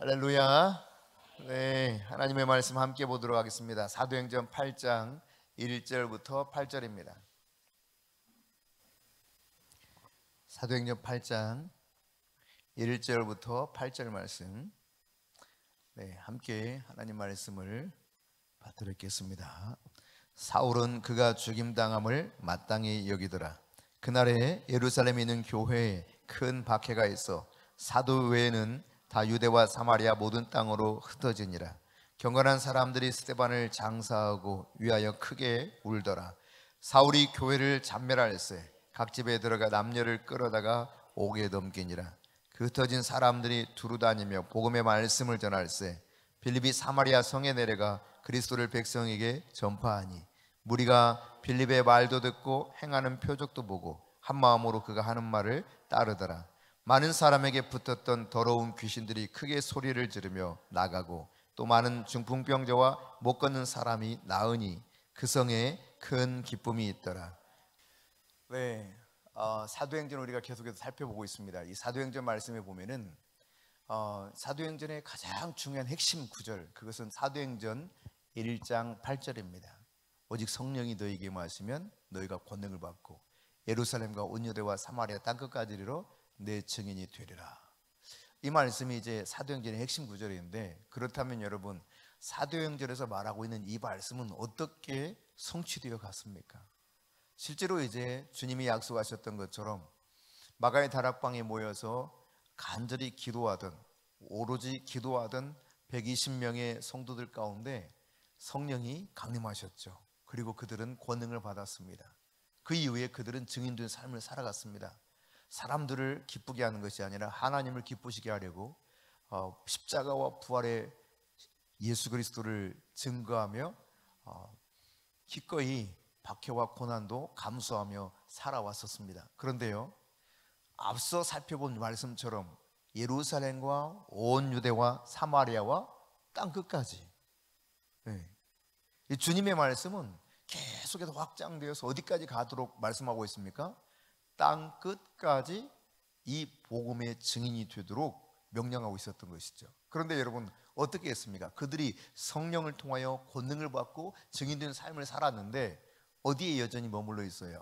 할렐루야. 네, 하나님의 말씀 함께 보도록 하겠습니다. 사도행전 8장 1절부터 8절입니다. 사도행전 8장 1절부터 8절 말씀. 네, 함께 하나님 말씀을 받들어 읽겠습니다. 사울은 그가 죽임당함을 마땅히 여기더라. 그날에 예루살렘에 있는 교회에 큰 박해가 있어 사도 외에는 다 유대와 사마리아 모든 땅으로 흩어지니라. 경건한 사람들이 스데반을 장사하고 위하여 크게 울더라. 사울이 교회를 잔멸할세 각 집에 들어가 남녀를 끌어다가 옥에 넘기니라. 그 흩어진 사람들이 두루다니며 복음의 말씀을 전할세 빌립이 사마리아 성에 내려가 그리스도를 백성에게 전파하니 무리가 빌립의 말도 듣고 행하는 표적도 보고 한 마음으로 그가 하는 말을 따르더라. 많은 사람에게 붙었던 더러운 귀신들이 크게 소리를 지르며 나가고 또 많은 중풍병자와 못 걷는 사람이 나으니 그 성에 큰 기쁨이 있더라. 네, 사도행전 우리가 계속해서 살펴보고 있습니다. 이 사도행전 말씀에 보면은 사도행전의 가장 중요한 핵심 구절, 그것은 사도행전 1장 8절입니다. 오직 성령이 너희에게 임하시면 너희가 권능을 받고 예루살렘과 온 유대와 사마리아 땅끝까지 이르러 내 증인이 되리라. 이 말씀이 이제 사도행전의 핵심 구절인데, 그렇다면 여러분, 사도행전에서 말하고 있는 이 말씀은 어떻게 성취되어 갔습니까? 실제로 이제 주님이 약속하셨던 것처럼 마가의 다락방에 모여서 간절히 기도하던, 오로지 기도하던 120명의 성도들 가운데 성령이 강림하셨죠. 그리고 그들은 권능을 받았습니다. 그 이후에 그들은 증인된 삶을 살아갔습니다. 사람들을 기쁘게 하는 것이 아니라 하나님을 기쁘시게 하려고 십자가와 부활의 예수 그리스도를 증거하며 기꺼이 박해와 고난도 감수하며 살아왔었습니다. 그런데요, 앞서 살펴본 말씀처럼 예루살렘과 온 유대와 사마리아와 땅끝까지, 이 주님의 말씀은 계속해서 확장되어서 어디까지 가도록 말씀하고 있습니까? 땅 끝까지 이 복음의 증인이 되도록 명령하고 있었던 것이죠. 그런데 여러분, 어떻게 했습니까? 그들이 성령을 통하여 권능을 받고 증인된 삶을 살았는데 어디에 여전히 머물러 있어요?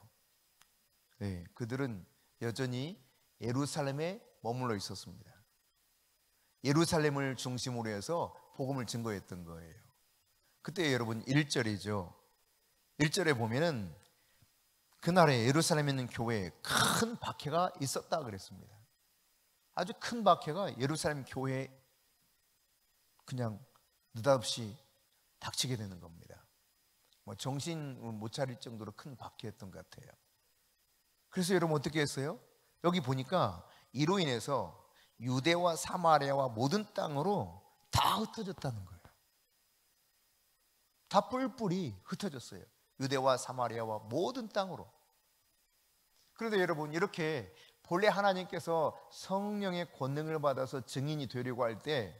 네, 그들은 여전히 예루살렘에 머물러 있었습니다. 예루살렘을 중심으로 해서 복음을 증거했던 거예요. 그때 여러분 1절이죠. 1절에 보면은 그날에 예루살렘에 있는 교회에 큰 박해가 있었다 그랬습니다. 아주 큰 박해가 예루살렘 교회에 그냥 느닷없이 닥치게 되는 겁니다. 정신 못 차릴 정도로 큰 박해였던 것 같아요. 그래서 여러분 어떻게 했어요? 여기 보니까 이로 인해서 유대와 사마리아와 모든 땅으로 다 흩어졌다는 거예요. 다 뿔뿔이 흩어졌어요. 유대와 사마리아와 모든 땅으로. 그런데 여러분, 이렇게 본래 하나님께서 성령의 권능을 받아서 증인이 되려고 할 때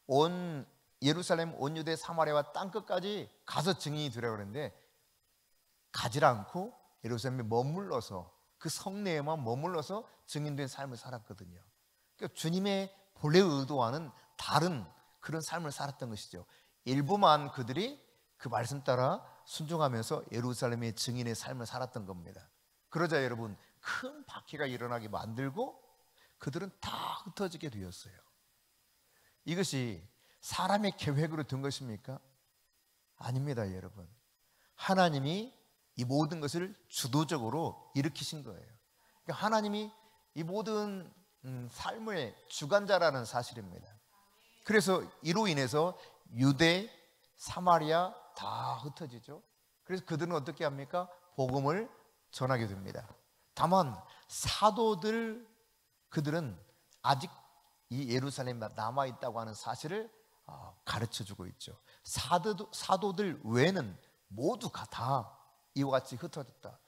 온 예루살렘, 온 유대, 사마리아와 땅끝까지 가서 증인이 되려고 하는데 가지 않고 예루살렘에 머물러서 그 성내에만 머물러서 증인된 삶을 살았거든요. 그러니까 주님의 본래 의도와는 다른 그런 삶을 살았던 것이죠. 일부만 그들이 그 말씀 따라 순종하면서 예루살렘의 증인의 삶을 살았던 겁니다. 그러자 여러분, 큰 박해가 일어나게 만들고 그들은 다 흩어지게 되었어요. 이것이 사람의 계획으로 된 것입니까? 아닙니다, 여러분. 하나님이 이 모든 것을 주도적으로 일으키신 거예요. 그러니까 하나님이 이 모든 삶의 주관자라는 사실입니다. 그래서 이로 인해서 유대, 사마리아 다 흩어지죠. 그래서 그들은 어떻게 합니까? 복음을 전하게 됩니다. 다만 사도들, 그들은 아직 이 예루살렘에 남아있다고 하는 사실을 가르쳐주고 있죠. 사도들 외에는 모두가 다 이와 같이 흩어졌다.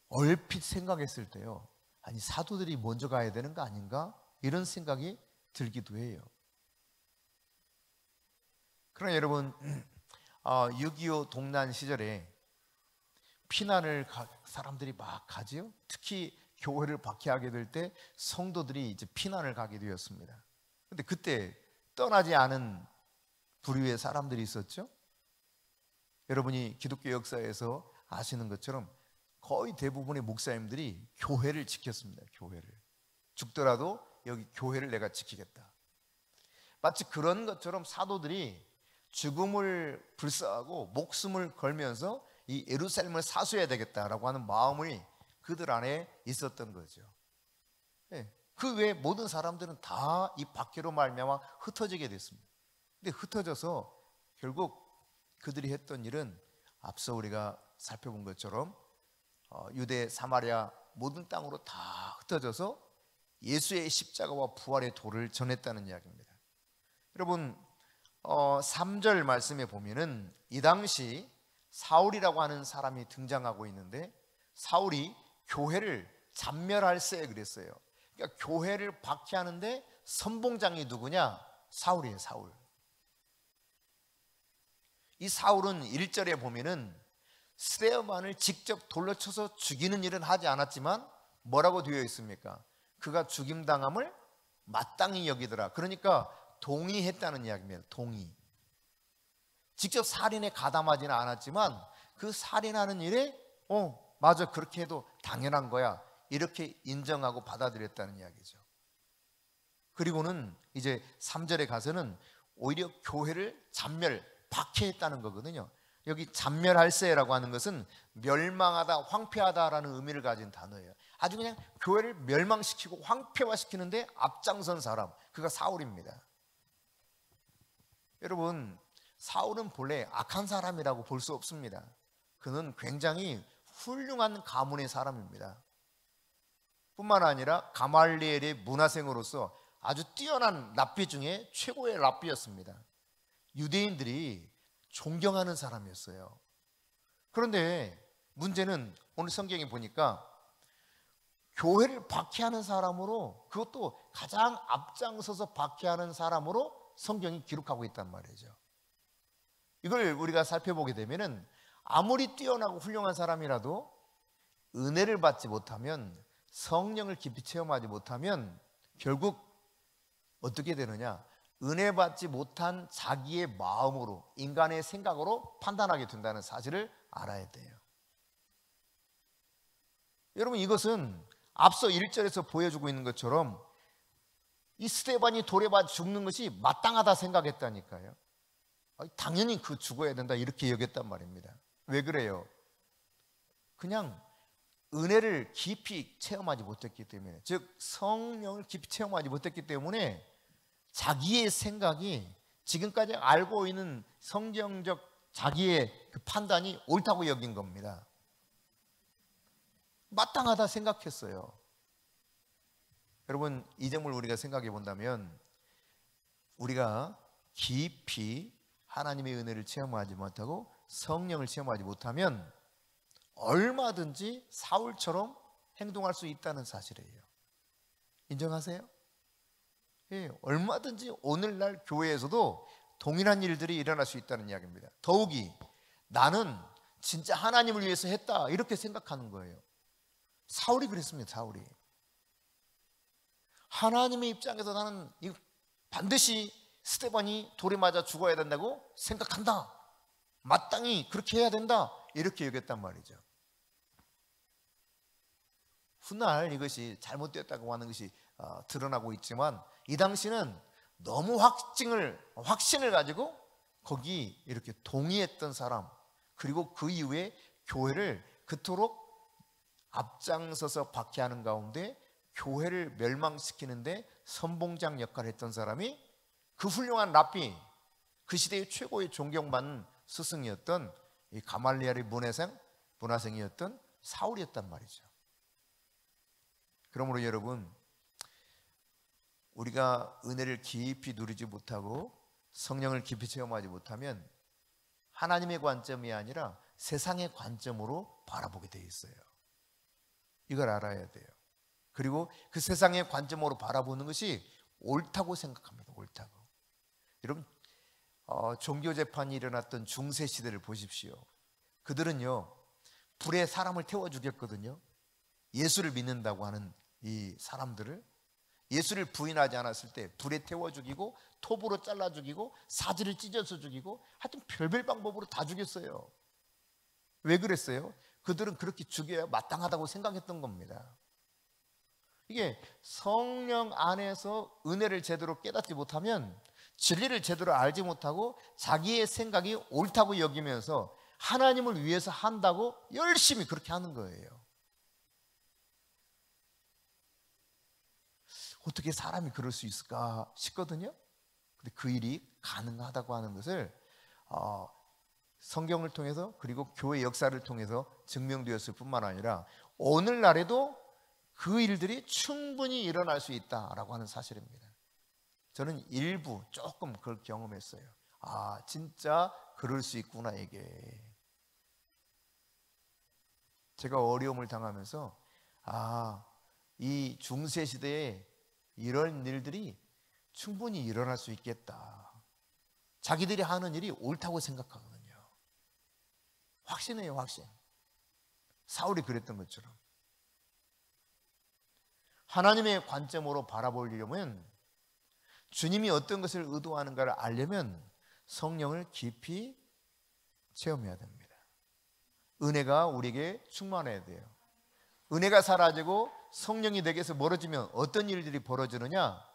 얼핏 생각했을 때요, 아니 사도들이 먼저 가야 되는 거 아닌가? 이런 생각이 들기도 해요. 그러나 여러분, 6.25 동란 시절에 피난을 사람들이 막 가지요. 특히 교회를 박해하게 될 때 성도들이 이제 피난을 가게 되었습니다. 근데 그때 떠나지 않은 부류의 사람들이 있었죠. 여러분이 기독교 역사에서 아시는 것처럼 거의 대부분의 목사님들이 교회를 지켰습니다. 교회를. 죽더라도 여기 교회를 내가 지키겠다. 마치 그런 것처럼 사도들이 죽음을 불사하고 목숨을 걸면서 이 예루살렘을 사수해야 되겠다라고 하는 마음이 그들 안에 있었던 거죠. 그 외에 모든 사람들은 다 이 박해로 말미암아 흩어지게 됐습니다. 근데 흩어져서 결국 그들이 했던 일은 앞서 우리가 살펴본 것처럼 유대, 사마리아 모든 땅으로 다 흩어져서 예수의 십자가와 부활의 도를 전했다는 이야기입니다. 여러분 3절 말씀에 보면은 이 당시 사울이라고 하는 사람이 등장하고 있는데, 사울이 교회를 잔멸할세 그랬어요. 그러니까 교회를 박해하는데 선봉장이 누구냐? 사울이에요. 사울. 이 사울은 1절에 보면은 스데반을 직접 돌로 쳐서 죽이는 일은 하지 않았지만 뭐라고 되어 있습니까? 그가 죽임당함을 마땅히 여기더라. 그러니까 동의했다는 이야기입니다. 동의. 직접 살인에 가담하지는 않았지만 그 살인하는 일에 맞아, 그렇게 해도 당연한 거야, 이렇게 인정하고 받아들였다는 이야기죠. 그리고는 이제 3절에 가서는 오히려 교회를 잔멸, 박해했다는 거거든요. 여기 잔멸할세라고 하는 것은 멸망하다, 황폐하다라는 의미를 가진 단어예요. 아주 그냥 교회를 멸망시키고 황폐화시키는데 앞장선 사람, 그가 사울입니다. 여러분, 사울은 본래 악한 사람이라고 볼 수 없습니다. 그는 굉장히 훌륭한 가문의 사람입니다. 뿐만 아니라 가말리엘의 문화생으로서 아주 뛰어난 랍비 중에 최고의 랍비였습니다. 유대인들이 존경하는 사람이었어요. 그런데 문제는 오늘 성경에 보니까 교회를 박해하는 사람으로, 그것도 가장 앞장서서 박해하는 사람으로 성경이 기록하고 있단 말이죠. 이걸 우리가 살펴보게 되면은 아무리 뛰어나고 훌륭한 사람이라도 은혜를 받지 못하면, 성령을 깊이 체험하지 못하면 결국 어떻게 되느냐? 은혜 받지 못한 자기의 마음으로, 인간의 생각으로 판단하게 된다는 사실을 알아야 돼요. 여러분, 이것은 앞서 1절에서 보여주고 있는 것처럼 이 스데반이 돌에 맞아 죽는 것이 마땅하다 생각했다니까요. 당연히 그 죽어야 된다 이렇게 여겼단 말입니다. 왜 그래요? 그냥 은혜를 깊이 체험하지 못했기 때문에, 즉 성령을 깊이 체험하지 못했기 때문에 자기의 생각이, 지금까지 알고 있는 성경적 자기의 그 판단이 옳다고 여긴 겁니다. 마땅하다 생각했어요. 여러분, 이 점을 우리가 생각해 본다면, 우리가 깊이 하나님의 은혜를 체험하지 못하고 성령을 체험하지 못하면 얼마든지 사울처럼 행동할 수 있다는 사실이에요. 인정하세요? 예, 얼마든지 오늘날 교회에서도 동일한 일들이 일어날 수 있다는 이야기입니다. 더욱이 나는 진짜 하나님을 위해서 했다 이렇게 생각하는 거예요. 사울이 그랬습니다. 사울이. 하나님의 입장에서 나는 반드시 스데반이 돌에 맞아 죽어야 된다고 생각한다, 마땅히 그렇게 해야 된다, 이렇게 여겼단 말이죠. 훗날 이것이 잘못되었다고 하는 것이 드러나고 있지만, 이 당시는 너무 확신을 가지고 거기 이렇게 동의했던 사람, 그리고 그 이후에 교회를 그토록 앞장서서 박해하는 가운데 교회를 멸망시키는데 선봉장 역할을 했던 사람이 그 훌륭한 랍비, 그 시대의 최고의 존경받는 스승이었던 이 가말리엘의 문화생이었던 사울이었단 말이죠. 그러므로 여러분, 우리가 은혜를 깊이 누리지 못하고 성령을 깊이 체험하지 못하면 하나님의 관점이 아니라 세상의 관점으로 바라보게 되어 있어요. 이걸 알아야 돼요. 그리고 그 세상의 관점으로 바라보는 것이 옳다고 생각합니다. 옳다고. 여러분, 종교 재판이 일어났던 중세 시대를 보십시오. 그들은요, 불에 사람을 태워 죽였거든요. 예수를 믿는다고 하는 이 사람들을. 예수를 부인하지 않았을 때 불에 태워 죽이고 톱으로 잘라 죽이고 사지를 찢어서 죽이고 하여튼 별별 방법으로 다 죽였어요. 왜 그랬어요? 그들은 그렇게 죽여야 마땅하다고 생각했던 겁니다. 이게 성령 안에서 은혜를 제대로 깨닫지 못하면, 진리를 제대로 알지 못하고 자기의 생각이 옳다고 여기면서 하나님을 위해서 한다고 열심히 그렇게 하는 거예요. 어떻게 사람이 그럴 수 있을까 싶거든요. 근데 그 일이 가능하다고 하는 것을 성경을 통해서, 그리고 교회 역사를 통해서 증명되었을 뿐만 아니라 오늘날에도 그 일들이 충분히 일어날 수 있다라고 하는 사실입니다. 저는 일부 조금 그걸 경험했어요. 아, 진짜 그럴 수 있구나. 이게 제가 어려움을 당하면서 이 중세 시대에 이런 일들이 충분히 일어날 수 있겠다. 자기들이 하는 일이 옳다고 생각하거든요. 확신해요, 확신. 사울이 그랬던 것처럼. 하나님의 관점으로 바라보려면, 주님이 어떤 것을 의도하는가를 알려면 성령을 깊이 체험해야 됩니다. 은혜가 우리에게 충만해야 돼요. 은혜가 사라지고 성령이 내게서 멀어지면 어떤 일들이 벌어지느냐?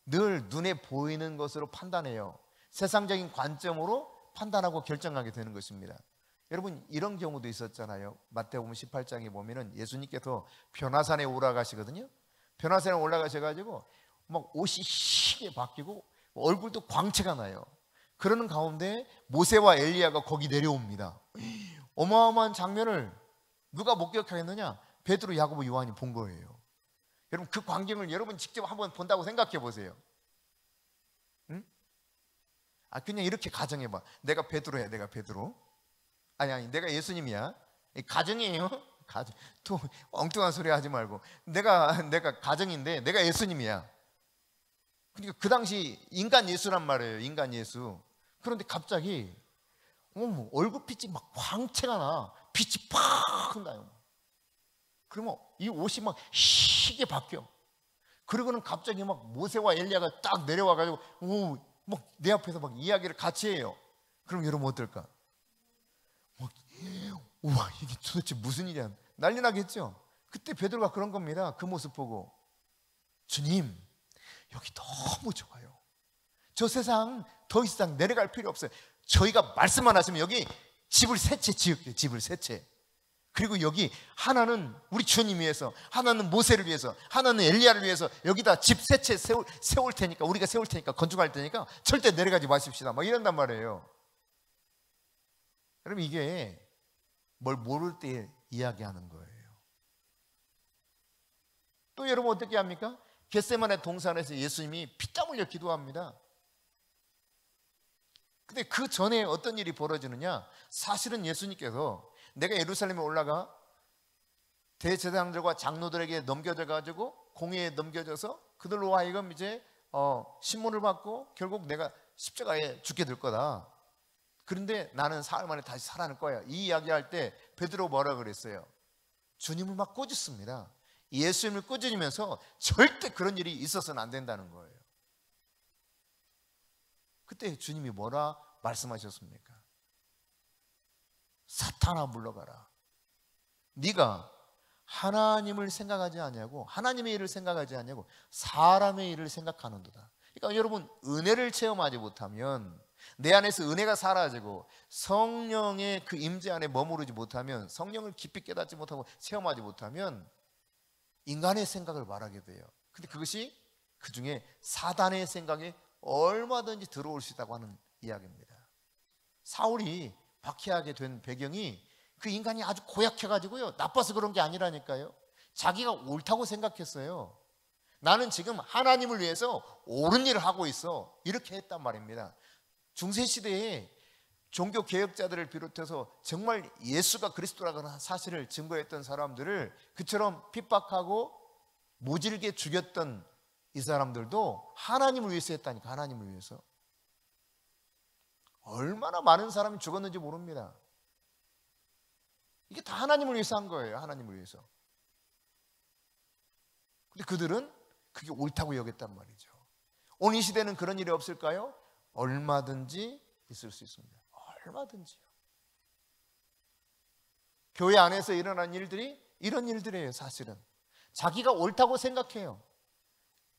늘 눈에 보이는 것으로 판단해요. 세상적인 관점으로 판단하고 결정하게 되는 것입니다. 여러분, 이런 경우도 있었잖아요. 마태복음 18장에 보면은 예수님께서 변화산에 올라가시거든요. 변화산에 올라가셔가지고 막 옷이 희게 바뀌고 얼굴도 광채가 나요. 그러는 가운데 모세와 엘리야가 거기 내려옵니다. 어마어마한 장면을 누가 목격하겠느냐? 베드로, 야고보, 요한이 본 거예요. 여러분, 그 광경을 여러분 직접 한번 본다고 생각해 보세요. 응? 그냥 이렇게 가정해봐. 내가 베드로야, 내가 베드로. 아니, 내가 예수님이야. 가정이에요. 가정. 또 엉뚱한 소리 하지 말고, 내가 가정인데 내가 예수님이야. 그러니까 그 당시 인간 예수란 말이에요. 인간 예수. 그런데 갑자기 얼굴빛이 막 광채가 나. 빛이 팍 나요. 그러면 이 옷이 막 희게 바뀌어. 그리고는 갑자기 막 모세와 엘리야가 딱 내려와가지고 막 내 앞에서 막 이야기를 같이 해요. 그럼 여러분 어떨까? 우와, 이게 도대체 무슨 일이야? 난리 나겠죠? 그때 베드로가 그런 겁니다. 그 모습 보고, 주님, 여기 너무 좋아요. 저 세상 더 이상 내려갈 필요 없어요. 저희가 말씀만 하시면 여기 집을 세 채 지을게요. 집을 세 채. 그리고 여기 하나는 우리 주님 위해서, 하나는 모세를 위해서, 하나는 엘리야를 위해서 여기다 집 세 채 세울 테니까, 우리가 세울 테니까, 건축할 테니까 절대 내려가지 마십시다. 막 이런단 말이에요. 여러분, 이게 뭘 모를 때 이야기하는 거예요. 또 여러분 어떻게 합니까? 겟세마네 동산에서 예수님이 피땀 흘려 기도합니다. 근데 그 전에 어떤 일이 벌어지느냐? 사실은 예수님께서 내가 예루살렘에 올라가 대제사장들과 장로들에게 넘겨져 가지고 공회에 넘겨져서 그들로 하여금 이제 신문을 받고 결국 내가 십자가에 죽게 될 거다. 그런데 나는 사흘 만에 다시 살아날 거야. 이 이야기할 때 베드로 뭐라 그랬어요? 주님을 막 꾸짖습니다. 예수님을 꾸짖으면서 절대 그런 일이 있어서는 안 된다는 거예요. 그때 주님이 뭐라 말씀하셨습니까? 사탄아 물러가라. 네가 하나님을 생각하지 않냐고, 하나님의 일을 생각하지 않냐고 사람의 일을 생각하는도다. 그러니까 여러분, 은혜를 체험하지 못하면, 내 안에서 은혜가 사라지고 성령의 그 임재 안에 머무르지 못하면, 성령을 깊이 깨닫지 못하고 체험하지 못하면 인간의 생각을 말하게 돼요. 근데 그것이 그 중에 사단의 생각에 얼마든지 들어올 수 있다고 하는 이야기입니다. 사울이 박해하게 된 배경이 그 인간이 아주 고약해가지고요, 나빠서 그런 게 아니라니까요. 자기가 옳다고 생각했어요. 나는 지금 하나님을 위해서 옳은 일을 하고 있어, 이렇게 했단 말입니다. 중세시대에 종교개혁자들을 비롯해서 정말 예수가 그리스도라는 사실을 증거했던 사람들을 그처럼 핍박하고 모질게 죽였던 이 사람들도 하나님을 위해서 했다니까. 하나님을 위해서. 얼마나 많은 사람이 죽었는지 모릅니다. 이게 다 하나님을 위해서 한 거예요. 하나님을 위해서. 근데 그들은 그게 옳다고 여겼단 말이죠. 오늘 이 시대는 그런 일이 없을까요? 얼마든지 있을 수 있습니다. 얼마든지요. 교회 안에서 일어난 일들이 이런 일들이에요. 사실은 자기가 옳다고 생각해요.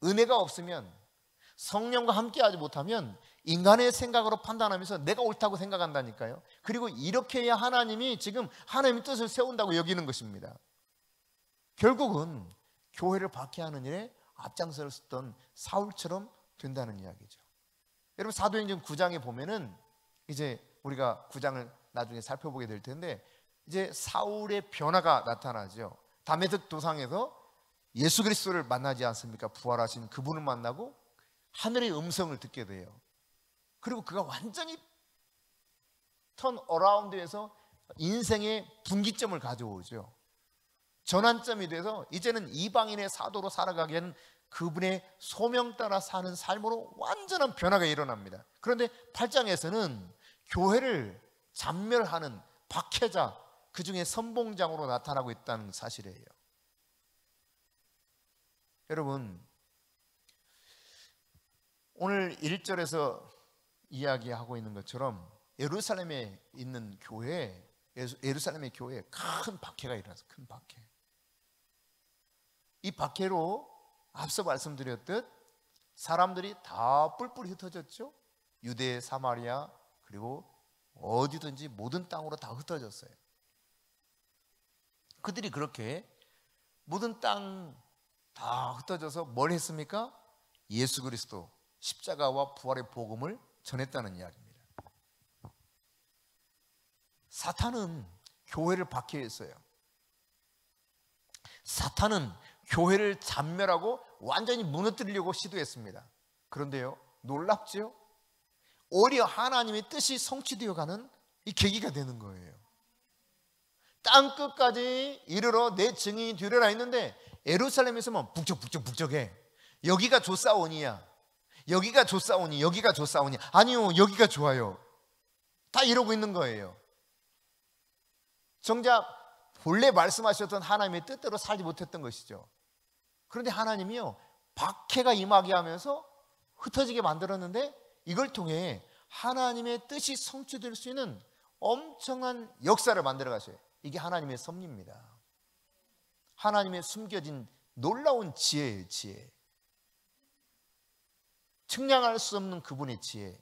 은혜가 없으면, 성령과 함께하지 못하면 인간의 생각으로 판단하면서 내가 옳다고 생각한다니까요. 그리고 이렇게 해야 하나님이 지금 하나님의 뜻을 세운다고 여기는 것입니다. 결국은 교회를 박해하는 일에 앞장섰던 사울처럼 된다는 이야기죠. 여러분, 사도행전 9장에 보면은 이제 우리가 9장을 나중에 살펴보게 될 텐데, 이제 사울의 변화가 나타나죠. 다메섹 도상에서 예수 그리스도를 만나지 않습니까? 부활하신 그분을 만나고 하늘의 음성을 듣게 돼요. 그리고 그가 완전히 턴 어라운드에서 인생의 분기점을 가져오죠. 전환점이 돼서 이제는 이방인의 사도로 살아가기에는 그분의 소명 따라 사는 삶으로 완전한 변화가 일어납니다. 그런데 8장에서는 교회를 잔멸하는 박해자, 그 중에 선봉장으로 나타나고 있다는 사실이에요. 여러분, 오늘 1절에서 이야기하고 있는 것처럼 예루살렘에 있는 교회에, 예루살렘의 교회에 큰 박해가 일어나서, 큰 박해. 이 박해로 앞서 말씀드렸듯 사람들이 다 뿔뿔이 흩어졌죠. 유대, 사마리아, 그리고 어디든지 모든 땅으로 다 흩어졌어요. 그들이 그렇게 모든 땅 다 흩어져서 뭘 했습니까? 예수 그리스도 십자가와 부활의 복음을 전했다는 이야기입니다. 사탄은 교회를 박해했어요. 사탄은 교회를 잔멸하고 완전히 무너뜨리려고 시도했습니다. 그런데요, 놀랍죠? 오히려 하나님의 뜻이 성취되어가는 이 계기가 되는 거예요. 땅 끝까지 이르러 내 증인이 되리라 했는데 예루살렘에서만 북적북적해. 여기가 좋사오니야, 여기가 좋사오니, 여기가 좋사오니. 아니요, 여기가 좋아요. 다 이러고 있는 거예요. 정작 본래 말씀하셨던 하나님의 뜻대로 살지 못했던 것이죠. 그런데 하나님이요, 박해가 임하게 하면서 흩어지게 만들었는데 이걸 통해 하나님의 뜻이 성취될 수 있는 엄청난 역사를 만들어 가셔요. 이게 하나님의 섭리입니다. 하나님의 숨겨진 놀라운 지혜예요. 지혜. 측량할 수 없는 그분의 지혜,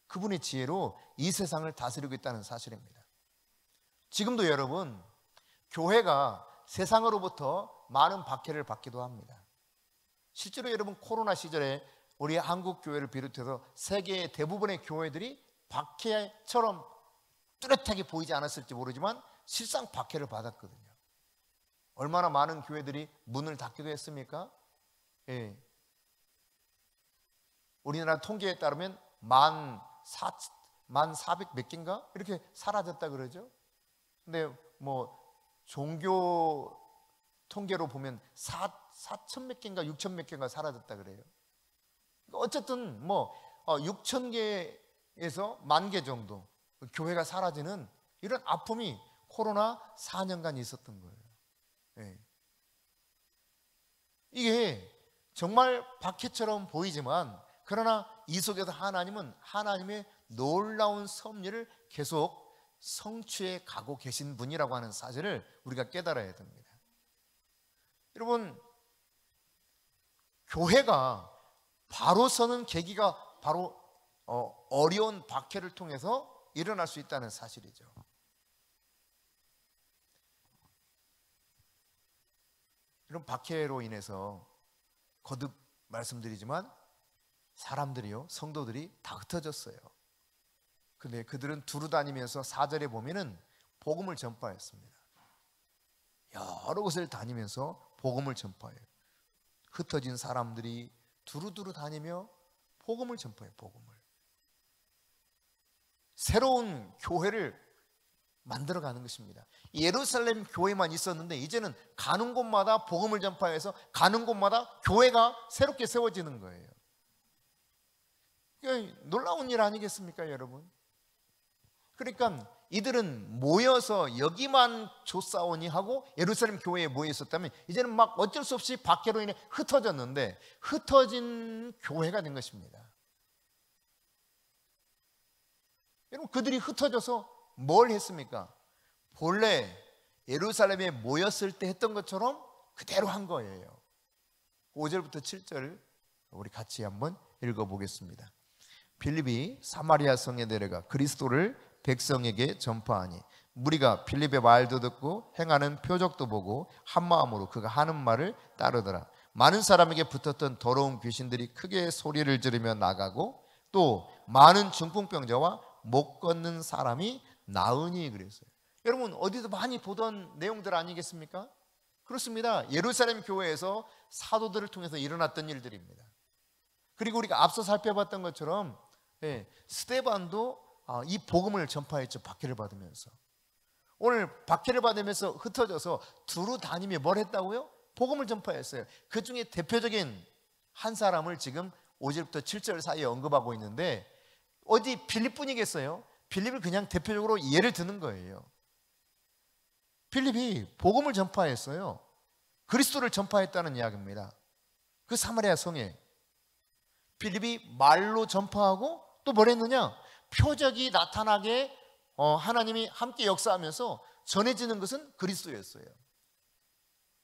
그분의 지혜로 이 세상을 다스리고 있다는 사실입니다. 지금도 여러분, 교회가 세상으로부터 많은 박해를 받기도 합니다. 실제로 여러분, 코로나 시절에 우리 한국 교회를 비롯해서 세계의 대부분의 교회들이 박해처럼 뚜렷하게 보이지 않았을지 모르지만 실상 박해를 받았거든요. 얼마나 많은 교회들이 문을 닫기도 했습니까? 예. 우리나라 통계에 따르면 1400 몇 개인가? 이렇게 사라졌다 그러죠. 근데 뭐 종교 통계로 보면 4천 몇 개인가 6천 몇 개인가 사라졌다 그래요. 어쨌든 뭐 6천 개에서 10,000개 정도 교회가 사라지는 이런 아픔이 코로나 4년간 있었던 거예요. 네. 이게 정말 박해처럼 보이지만, 그러나 이 속에서 하나님은 하나님의 놀라운 섭리를 계속 성취해 가고 계신 분이라고 하는 사실을 우리가 깨달아야 됩니다. 여러분, 교회가 바로 서는 계기가 바로 어려운 박해를 통해서 일어날 수 있다는 사실이죠. 이런 박해로 인해서 거듭 말씀드리지만 사람들이요, 성도들이 다 흩어졌어요. 근데 그들은 두루 다니면서 4절에 보면은 복음을 전파했습니다. 여러 곳을 다니면서 복음을 전파해요. 흩어진 사람들이 두루두루 다니며 복음을 전파해요. 복음을. 새로운 교회를 만들어가는 것입니다. 예루살렘 교회만 있었는데 이제는 가는 곳마다 복음을 전파해서 가는 곳마다 교회가 새롭게 세워지는 거예요. 놀라운 일 아니겠습니까, 여러분? 그러니까 이들은 모여서 여기만 조사오니 하고 예루살렘 교회에 모여 있었다면 이제는 막 어쩔 수 없이 박해로 인해 흩어졌는데 흩어진 교회가 된 것입니다. 여러분, 그들이 흩어져서 뭘 했습니까? 본래 예루살렘에 모였을 때 했던 것처럼 그대로 한 거예요. 5절부터 7절 우리 같이 한번 읽어보겠습니다. 빌립이 사마리아 성에 내려가 그리스도를 백성에게 전파하니 무리가 빌립의 말도 듣고 행하는 표적도 보고 한 마음으로 그가 하는 말을 따르더라. 많은 사람에게 붙었던 더러운 귀신들이 크게 소리를 지르며 나가고 또 많은 중풍병자와 못 걷는 사람이 나으니 그랬어요. 여러분, 어디서 많이 보던 내용들 아니겠습니까? 그렇습니다. 예루살렘 교회에서 사도들을 통해서 일어났던 일들입니다. 그리고 우리가 앞서 살펴봤던 것처럼 스데반도 이 복음을 전파했죠. 박해를 받으면서. 오늘 박해를 받으면서 흩어져서 두루 다니며 뭘 했다고요? 복음을 전파했어요. 그 중에 대표적인 한 사람을 지금 5절부터 7절 사이에 언급하고 있는데 어디 빌립뿐이겠어요? 빌립을 그냥 대표적으로 예를 드는 거예요. 빌립이 복음을 전파했어요. 그리스도를 전파했다는 이야기입니다. 그 사마리아 성에 빌립이 말로 전파하고 또 뭘 했느냐? 표적이 나타나게 하나님이 함께 역사하면서 전해지는 것은 그리스도였어요.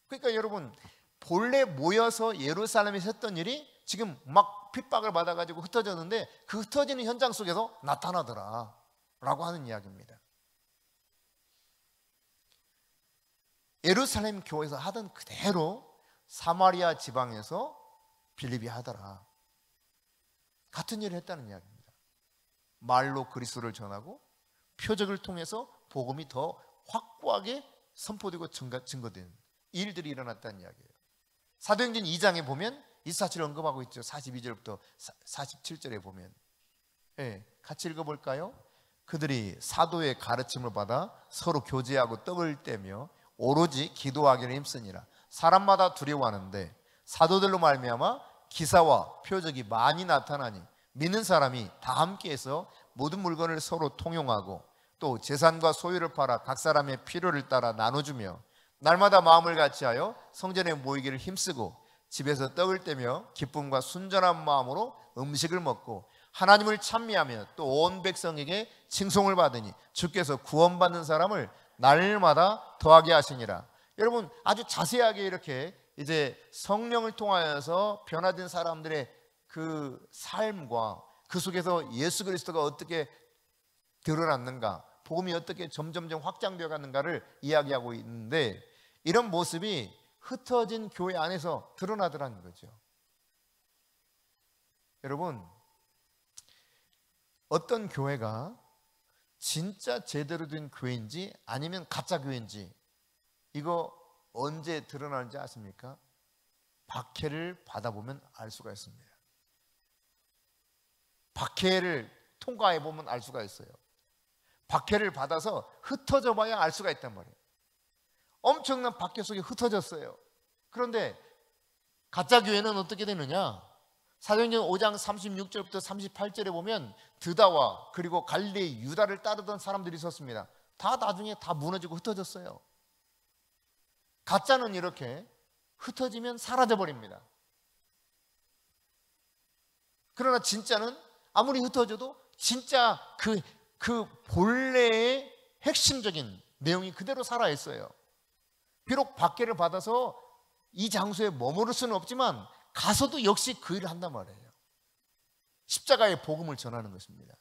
그러니까 여러분, 본래 모여서 예루살렘에서 했던 일이 지금 막 핍박을 받아가지고 흩어졌는데 그 흩어지는 현장 속에서 나타나더라 라고 하는 이야기입니다. 예루살렘 교회에서 하던 그대로 사마리아 지방에서 빌립이 하더라. 같은 일을 했다는 이야기입니다. 말로 그리스도를 전하고 표적을 통해서 복음이 더 확고하게 선포되고 증거된 일들이 일어났다는 이야기예요. 사도행전 2장에 보면 이 사실을 언급하고 있죠. 42절부터 47절에 보면 같이 읽어볼까요? 그들이 사도의 가르침을 받아 서로 교제하고 떡을 떼며 오로지 기도하기를 힘쓰니라. 사람마다 두려워하는데 사도들로 말미암아 기사와 표적이 많이 나타나니 믿는 사람이 다 함께해서 모든 물건을 서로 통용하고 또 재산과 소유를 팔아 각 사람의 필요를 따라 나눠주며 날마다 마음을 같이하여 성전에 모이기를 힘쓰고 집에서 떡을 떼며 기쁨과 순전한 마음으로 음식을 먹고 하나님을 찬미하며 또 온 백성에게 칭송을 받으니 주께서 구원받는 사람을 날마다 더하게 하시니라. 여러분, 아주 자세하게 이렇게 이제 성령을 통하여서 변화된 사람들의 그 삶과 그 속에서 예수 그리스도가 어떻게 드러났는가, 복음이 어떻게 점점점 확장되어 가는가를 이야기하고 있는데 이런 모습이 흩어진 교회 안에서 드러나더라는 거죠. 여러분, 어떤 교회가 진짜 제대로 된 교회인지 아니면 가짜 교회인지 이거 언제 드러나는지 아십니까? 박해를 받아보면 알 수가 있습니다. 박해를 통과해 보면 알 수가 있어요. 박해를 받아서 흩어져 봐야 알 수가 있단 말이에요. 엄청난 박해 속에 흩어졌어요. 그런데 가짜 교회는 어떻게 되느냐? 사도행전 5장 36절부터 38절에 보면 드다와 그리고 갈릴리 유다를 따르던 사람들이 있었습니다. 다 나중에 다 무너지고 흩어졌어요. 가짜는 이렇게 흩어지면 사라져 버립니다. 그러나 진짜는 아무리 흩어져도 진짜 그 본래의 핵심적인 내용이 그대로 살아있어요. 비록 박해를 받아서 이 장소에 머무를 수는 없지만 가서도 역시 그 일을 한단 말이에요. 십자가의 복음을 전하는 것입니다.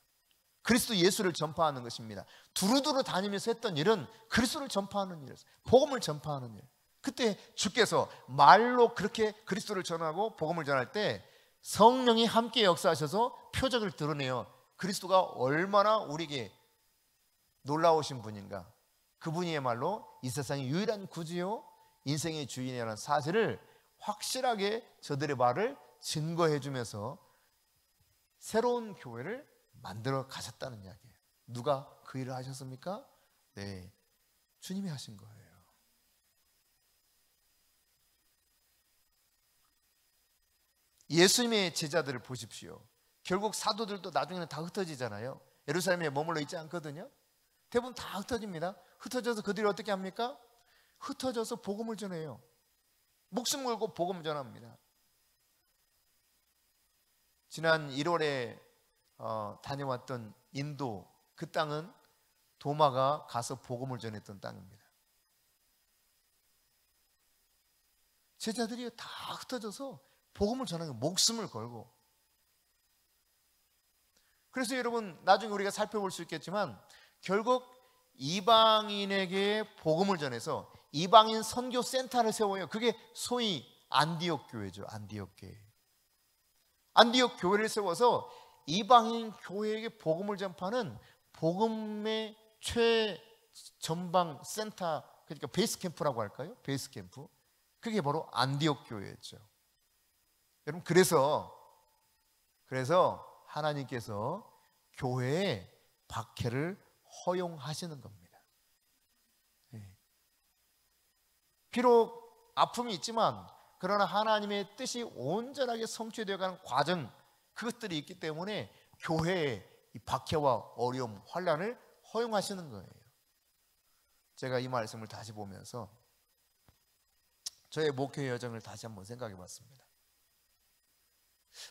그리스도 예수를 전파하는 것입니다. 두루두루 다니면서 했던 일은 그리스도를 전파하는 일이었어요. 복음을 전파하는 일. 그때 주께서 말로 그렇게 그리스도를 전하고 복음을 전할 때 성령이 함께 역사하셔서 표적을 드러내요. 그리스도가 얼마나 우리에게 놀라우신 분인가. 그분이야말로 이 세상의 유일한 구주요 인생의 주인이라는 사실을 확실하게 저들의 말을 증거해 주면서 새로운 교회를 만들어 가셨다는 이야기예요. 누가 그 일을 하셨습니까? 네, 주님이 하신 거예요. 예수님의 제자들을 보십시오. 결국 사도들도 나중에는 다 흩어지잖아요. 예루살렘에 머물러 있지 않거든요. 대부분 다 흩어집니다. 흩어져서 그들이 어떻게 합니까? 흩어져서 복음을 전해요. 목숨 걸고 복음을 전합니다. 지난 1월에 다녀왔던 인도, 그 땅은 도마가 가서 복음을 전했던 땅입니다. 제자들이 다 흩어져서 복음을 전하는 목숨을 걸고. 그래서 여러분, 나중에 우리가 살펴볼 수 있겠지만 결국 이방인에게 복음을 전해서 이방인 선교 센터를 세워요. 그게 소위 안디옥 교회죠. 안디옥 교회. 안디옥 교회를 세워서 이방인 교회에게 복음을 전파하는 복음의 최전방 센터, 그러니까 베이스 캠프라고 할까요? 베이스 캠프. 그게 바로 안디옥 교회였죠. 여러분, 그래서 하나님께서 교회에 박해를 허용하시는 겁니다. 비록 아픔이 있지만 그러나 하나님의 뜻이 온전하게 성취되어가는 과정, 그것들이 있기 때문에 교회에 이 박해와 어려움, 환난을 허용하시는 거예요. 제가 이 말씀을 다시 보면서 저의 목회 여정을 다시 한번 생각해 봤습니다.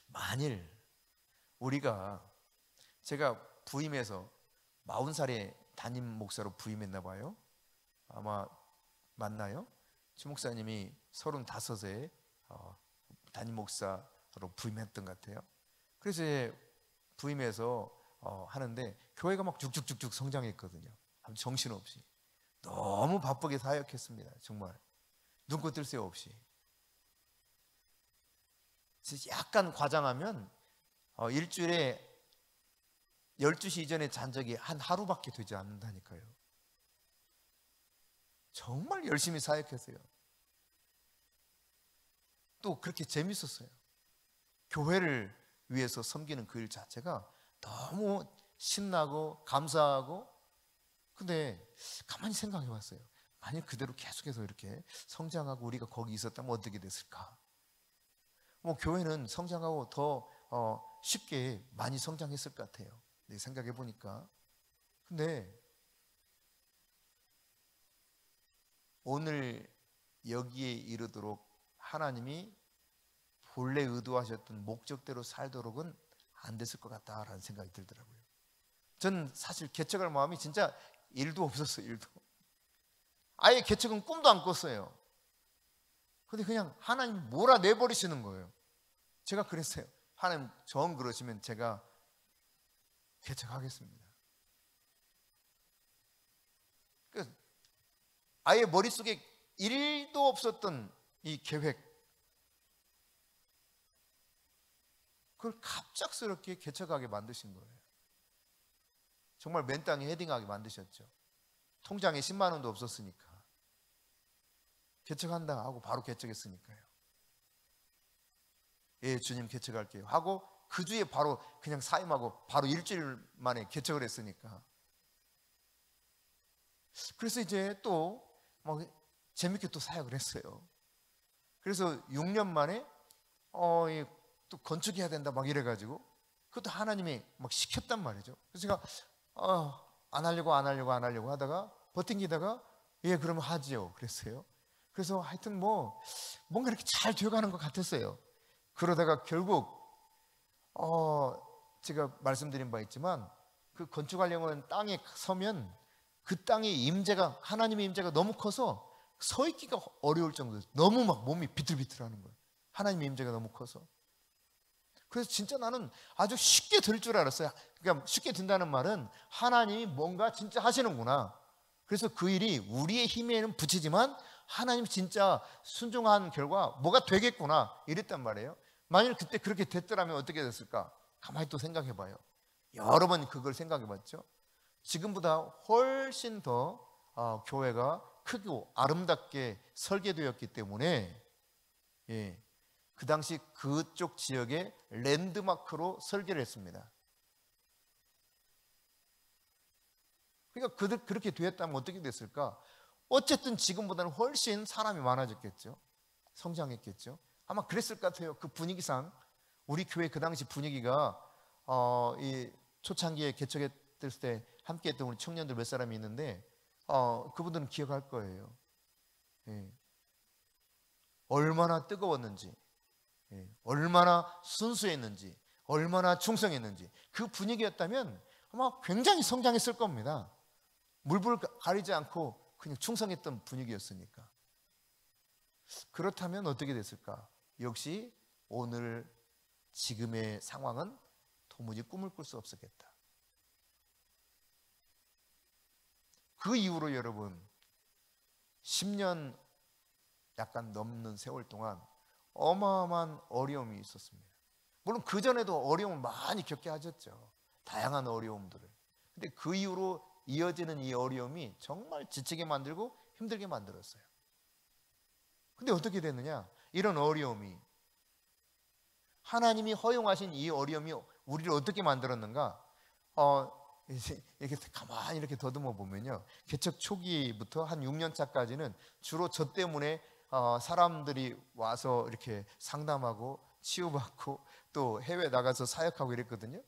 만일 제가 부임해서 40살에 담임 목사로 부임했나 봐요. 아마 맞나요? 최 목사님이 35에 담임 목사로 부임했던 것 같아요. 그래서 부임해서 하는데 교회가 막 쭉쭉쭉쭉 성장했거든요. 정신없이 너무 바쁘게 사역했습니다. 정말 눈코 뜰 새 없이. 약간 과장하면 일주일에 12시 이전에 잔 적이 한 하루밖에 되지 않는다니까요. 정말 열심히 사역했어요. 또 그렇게 재밌었어요. 교회를 위해서 섬기는 그 일 자체가 너무 신나고 감사하고. 근데 가만히 생각해 봤어요. 만약 그대로 계속해서 이렇게 성장하고 우리가 거기 있었다면 어떻게 됐을까? 교회는 성장하고 더 쉽게 많이 성장했을 것 같아요. 생각해 보니까. 근데 오늘 여기에 이르도록 하나님이 본래 의도하셨던 목적대로 살도록은 안 됐을 것 같다라는 생각이 들더라고요. 전 사실 개척할 마음이 진짜 1도 없었어요. 1도. 아예 개척은 꿈도 안 꿨어요. 근데 그냥 하나님이 몰아내버리시는 거예요. 제가 그랬어요. 하나님 정 그러시면 제가 개척하겠습니다. 아예 머릿속에 1도 없었던 이 계획, 그걸 갑작스럽게 개척하게 만드신 거예요. 정말 맨 땅에 헤딩하게 만드셨죠. 통장에 10만 원도 없었으니까 개척한다 하고 바로 개척했으니까요. 예, 주님 개척할게요 하고 그 주에 바로 그냥 사임하고 바로 일주일 만에 개척을 했으니까. 그래서 이제 또 막 재밌게 또 사역을 했어요. 그래서 6년 만에 또 건축해야 된다 막 이래가지고 그것도 하나님이 막 시켰단 말이죠. 그래서 제가 안 하려고 하다가 버팅기다가 예 그러면 하지요 그랬어요. 그래서 하여튼 뭔가 이렇게 잘 되어가는 것 같았어요. 그러다가 결국 제가 말씀드린 바 있지만 그 건축하려는 땅에 서면 그 땅의 임재가, 하나님의 임재가 너무 커서 서 있기가 어려울 정도로 너무 막 몸이 비틀비틀하는 거예요. 하나님의 임재가 너무 커서. 그래서 진짜 나는 아주 쉽게 될 줄 알았어요. 그러니까 쉽게 된다는 말은 하나님이 뭔가 진짜 하시는구나. 그래서 그 일이 우리의 힘에는 부치지만 하나님 진짜 순종한 결과 뭐가 되겠구나 이랬단 말이에요. 만일 그때 그렇게 됐더라면 어떻게 됐을까? 가만히 또 생각해 봐요. 여러 번 그걸 생각해 봤죠. 지금보다 훨씬 더 교회가 크고 아름답게 설계되었기 때문에 그 당시 그쪽 지역의 랜드마크로 설계를 했습니다. 그러니까 그렇게 되었다면 어떻게 됐을까? 어쨌든 지금보다는 훨씬 사람이 많아졌겠죠. 성장했겠죠. 아마 그랬을 것 같아요. 그 분위기상 우리 교회 그 당시 분위기가 이 초창기에 개척했을 때 함께 했던 우리 청년들 몇 사람이 있는데 그분들은 기억할 거예요. 예. 얼마나 뜨거웠는지, 예. 얼마나 순수했는지, 얼마나 충성했는지. 그 분위기였다면 아마 굉장히 성장했을 겁니다. 물불 가리지 않고 그냥 충성했던 분위기였으니까. 그렇다면 어떻게 됐을까? 역시 오늘 지금의 상황은 도무지 꿈을 꿀 수 없었겠다. 그 이후로 여러분 10년 약간 넘는 세월 동안 어마어마한 어려움이 있었습니다. 물론 그전에도 어려움을 많이 겪게 하셨죠. 다양한 어려움들을. 근데 그 이후로 이어지는 이 어려움이 정말 지치게 만들고 힘들게 만들었어요. 근데 어떻게 됐느냐? 이런 어려움이, 하나님이 허용하신 이 어려움이 우리를 어떻게 만들었는가? 이렇게 가만히 이렇게 더듬어 보면요, 개척 초기부터 한 6년 차까지는 주로 저 때문에 사람들이 와서 이렇게 상담하고 치유받고 또 해외 나가서 사역하고 이랬거든요.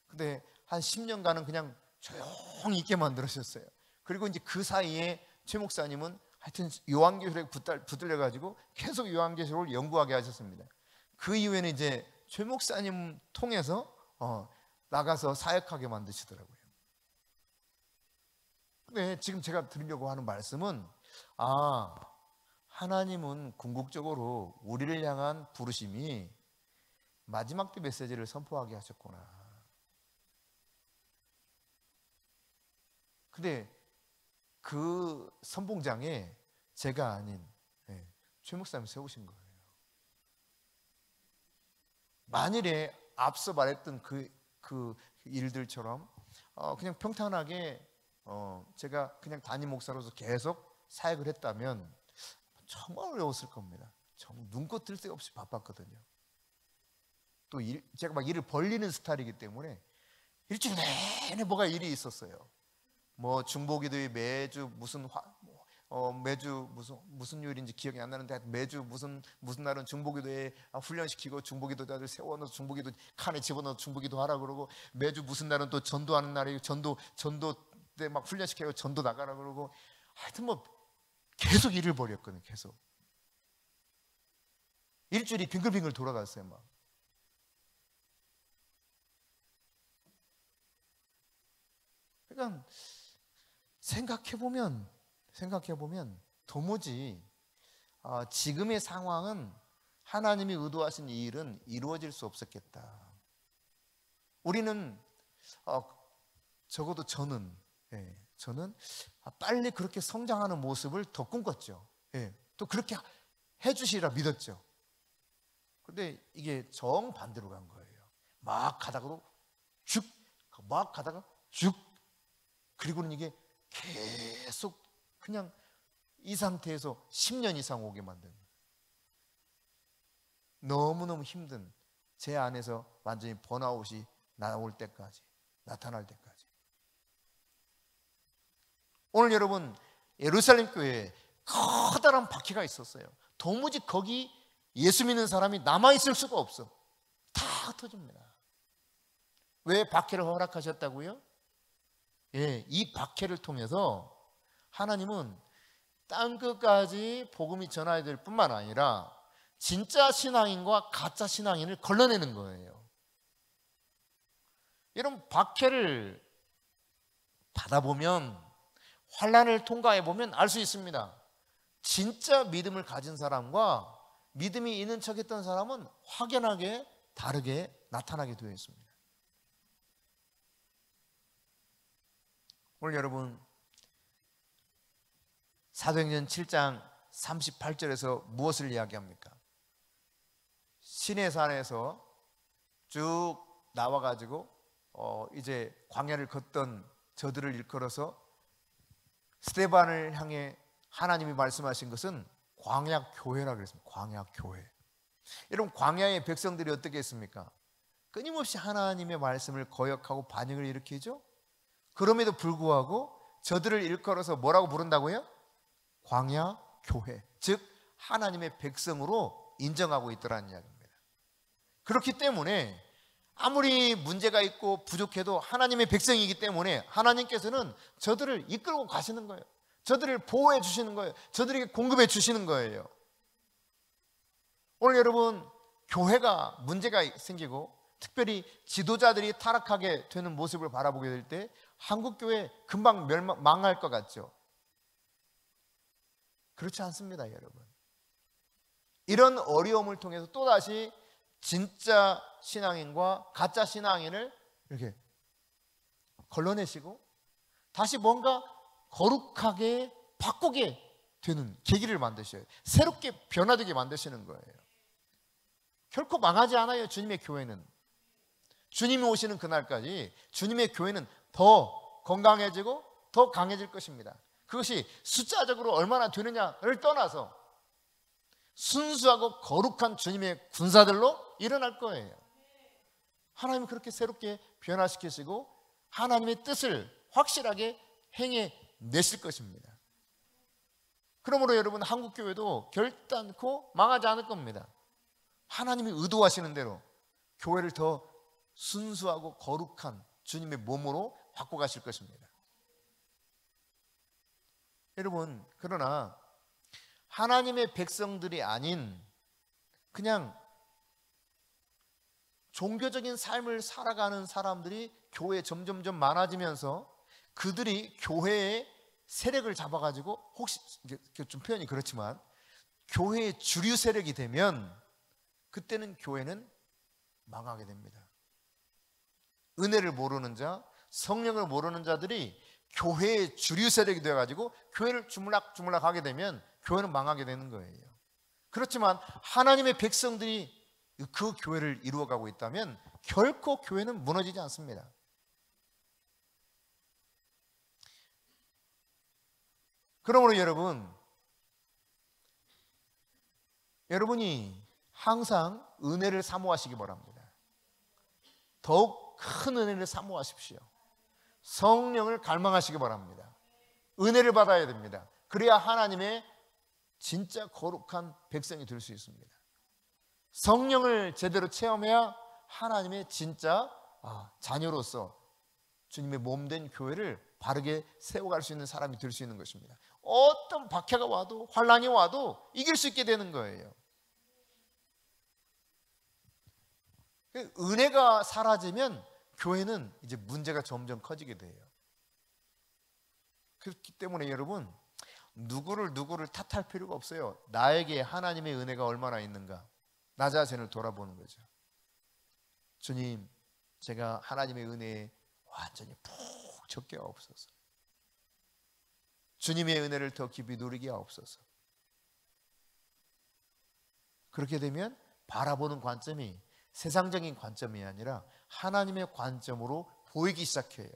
근데 한 10년간은 그냥 조용히 있게 만들어주셨어요. 그리고 이제 그 사이에 최 목사님은 하여튼 요한계시록에 붙들려 가지고 계속 요한계시록을 연구하게 하셨습니다. 그 이후에는 이제 최 목사님 통해서 나가서 사역하게 만드시더라고요. 근데 지금 제가 드리려고 하는 말씀은, 하나님은 궁극적으로 우리를 향한 부르심이 마지막 때 메시지를 선포하게 하셨구나. 근데 그 선봉장에 제가 아닌 최 목사님이 세우신 거예요. 만일에 앞서 말했던 그 일들처럼 그냥 평탄하게 제가 그냥 담임 목사로서 계속 사역을 했다면 정말 어려웠을 겁니다. 정말 눈꽃 뜰 새 없이 바빴거든요. 또 제가 막 일을 벌리는 스타일이기 때문에 일주일 내내 뭐가 일이 있었어요. 뭐 중보기도에 매주 매주 무슨 요일인지 기억이 안 나는데 매주 무슨 날은 중보기도에 훈련시키고 중보기도자들 세워놓고 중보기도 칸에 집어넣어 중보기도 하라 그러고, 매주 무슨 날은 또 전도하는 날이에요. 전도 때 막 훈련시키고 전도 나가라 그러고, 하여튼 뭐 계속 일을 벌였거든요. 계속 일주일이 빙글빙글 돌아갔어요. 막. 그러니까 생각해보면 도무지 지금의 상황은 하나님이 의도하신 이 일은 이루어질 수 없었겠다. 우리는 적어도 저는 빨리 그렇게 성장하는 모습을 더 꿈꿨죠. 또 그렇게 해주시리라 믿었죠. 근데 이게 정반대로 간 거예요. 막 가다가 쭉, 그리고는 이게 계속 그냥 이 상태에서 10년 이상 오게 만든 거예요. 너무너무 힘든, 제 안에서 완전히 번아웃이 나타날 때까지. 오늘 여러분, 예루살렘 교회에 커다란 박해가 있었어요. 도무지 거기 예수 믿는 사람이 남아있을 수가 없어. 다 흩어집니다. 왜 박해를 허락하셨다고요? 이 박해를 통해서 하나님은 땅끝까지 복음이 전하될 뿐만 아니라 진짜 신앙인과 가짜 신앙인을 걸러내는 거예요. 여러분, 박해를 받아보면, 환난을 통과해보면 알 수 있습니다. 진짜 믿음을 가진 사람과 믿음이 있는 척했던 사람은 확연하게 다르게 나타나게 되어 있습니다. 오늘 여러분, 사도행전 7장 38절에서 무엇을 이야기합니까? 시내산에서 쭉 나와가지고 이제 광야를 걷던 저들을 일컬어서 스데반을 향해 하나님이 말씀하신 것은 광야교회라고 그랬습니다. 광야교회. 여러분, 광야의 백성들이 어떻게 했습니까? 끊임없이 하나님의 말씀을 거역하고 반역을 일으키죠. 그럼에도 불구하고 저들을 일컬어서 뭐라고 부른다고요? 광야교회, 즉 하나님의 백성으로 인정하고 있더라는 이야기입니다. 그렇기 때문에 아무리 문제가 있고 부족해도 하나님의 백성이기 때문에 하나님께서는 저들을 이끌고 가시는 거예요. 저들을 보호해 주시는 거예요. 저들에게 공급해 주시는 거예요. 오늘 여러분, 교회가 문제가 생기고 특별히 지도자들이 타락하게 되는 모습을 바라보게 될 때 한국교회 금방 망할 것 같죠? 그렇지 않습니다, 여러분. 이런 어려움을 통해서 또다시 진짜 신앙인과 가짜 신앙인을 이렇게 걸러내시고 다시 뭔가 거룩하게 바꾸게 되는 계기를 만드셔요. 새롭게 변화되게 만드시는 거예요. 결코 망하지 않아요. 주님의 교회는. 주님이 오시는 그날까지 주님의 교회는 더 건강해지고 더 강해질 것입니다. 그것이 숫자적으로 얼마나 되느냐를 떠나서 순수하고 거룩한 주님의 군사들로 일어날 거예요. 하나님은 그렇게 새롭게 변화시키시고 하나님의 뜻을 확실하게 행해내실 것입니다. 그러므로 여러분, 한국교회도 결단코 망하지 않을 겁니다. 하나님이 의도하시는 대로 교회를 더 순수하고 거룩한 주님의 몸으로 바꿔가실 것입니다. 여러분, 그러나 하나님의 백성들이 아닌 그냥 종교적인 삶을 살아가는 사람들이 교회에 점점점 많아지면서 그들이 교회의 세력을 잡아가지고, 혹시 좀 표현이 그렇지만 교회의 주류 세력이 되면 그때는 교회는 망하게 됩니다. 은혜를 모르는 자, 성령을 모르는 자들이 교회의 주류 세력이 되어가지고 교회를 주물락주물락 하게 되면 교회는 망하게 되는 거예요. 그렇지만 하나님의 백성들이 그 교회를 이루어가고 있다면 결코 교회는 무너지지 않습니다. 그러므로 여러분이 항상 은혜를 사모하시기 바랍니다. 더욱 큰 은혜를 사모하십시오. 성령을 갈망하시기 바랍니다. 은혜를 받아야 됩니다. 그래야 하나님의 진짜 거룩한 백성이 될 수 있습니다. 성령을 제대로 체험해야 하나님의 진짜 자녀로서 주님의 몸된 교회를 바르게 세워갈 수 있는 사람이 될 수 있는 것입니다. 어떤 박해가 와도 환난이 와도 이길 수 있게 되는 거예요. 은혜가 사라지면 교회는 이제 문제가 점점 커지게 돼요. 그렇기 때문에 여러분, 누구를 탓할 필요가 없어요. 나에게 하나님의 은혜가 얼마나 있는가, 나 자신을 돌아보는 거죠. 주님, 제가 하나님의 은혜에 완전히 푹 젖게 하옵소서. 주님의 은혜를 더 깊이 누리게 하옵소서. 그렇게 되면 바라보는 관점이 세상적인 관점이 아니라 하나님의 관점으로 보이기 시작해요.